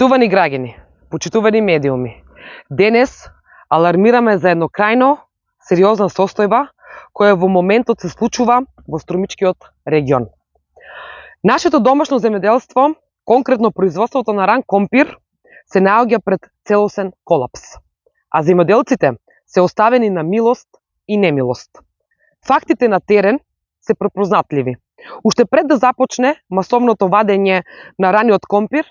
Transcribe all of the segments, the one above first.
Почитувани граѓани, почитувани медиуми, денес алармираме за едно крајно сериозна состојба која во моментот се случува во Струмичкиот регион. Нашето домашно земјоделство, конкретно производството на ран компир, се наоѓа пред целосен колапс, а земјоделците се оставени на милост и немилост. Фактите на терен се препознатливи. Уште пред да започне масовното вадење на раниот компир,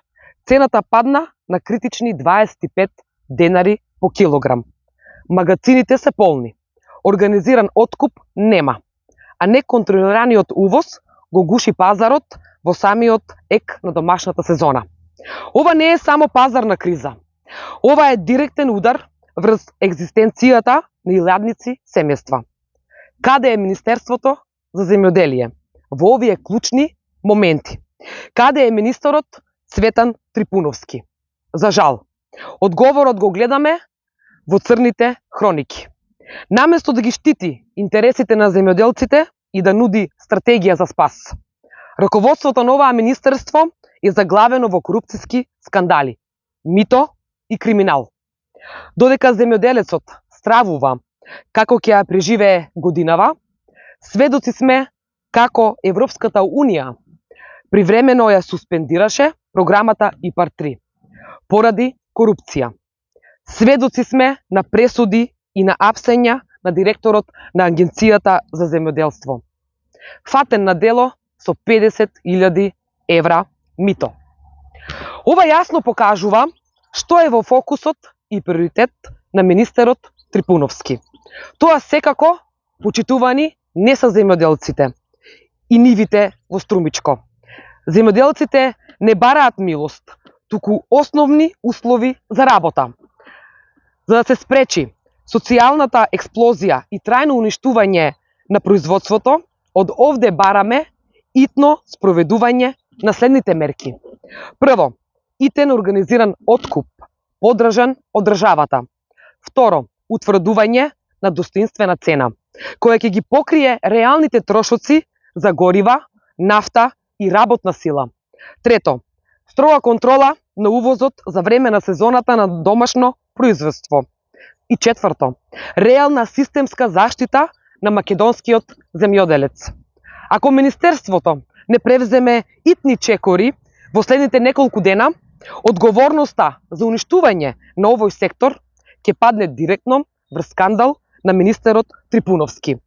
цената падна на критични 25 денари по килограм. Магазините се полни. Организиран откуп нема, а неконтролираниот увоз го гуши пазарот во самиот ек на домашната сезона. Ова не е само пазарна криза. Ова е директен удар врз екзистенцијата на илјадници семејства. Каде е Министерството за земјоделие во овие клучни моменти? Каде е министерот Цветан Трипуновски? За жал, одговорот го гледаме во црните хроники. Наместо да ги штити интересите на земјоделците и да нуди стратегија за спас, раководството на оваа министерство е заглавено во корупцијски скандали, мито и криминал. Додека земјоделецот стравува како ќе ја преживее годинава, сведоци сме како Европската Унија привремено ја суспендираше програмата ИПАР 3 поради корупција. Сведоци сме на пресуди и на апсења на директорот на Агенцијата за земјоделство. Фатен на дело со 50.000 евра мито. Ова јасно покажува што е во фокусот и приоритет на министерот Трипуновски. Тоа секако, почитувани, не се земјоделците и нивите во Струмичко. Земјоделците не бараат милост, туку основни услови за работа. За да се спречи социјалната експлозија и трајно уништување на производството, од овде бараме итно спроведување на следните мерки. Прво, итен организиран откуп, поддржан од државата. Второ, утврдување на достоинствена цена, која ќе ги покрие реалните трошоци за горива, нафта и работна сила. Трето, строга контрола на увозот за време на сезоната на домашно производство. И четврто, реална системска заштита на македонскиот земјоделец. Ако Министерството не превземе итни чекори во следните неколку дена, одговорноста за уништување на овој сектор ќе падне директно врз скандал на министерот Трипуновски.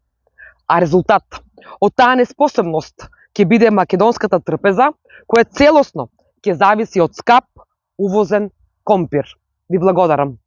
А резултат од таа неспособност ќе биде македонската трпеза, која целосно ќе зависи од скап увозен компир. Ви благодарам.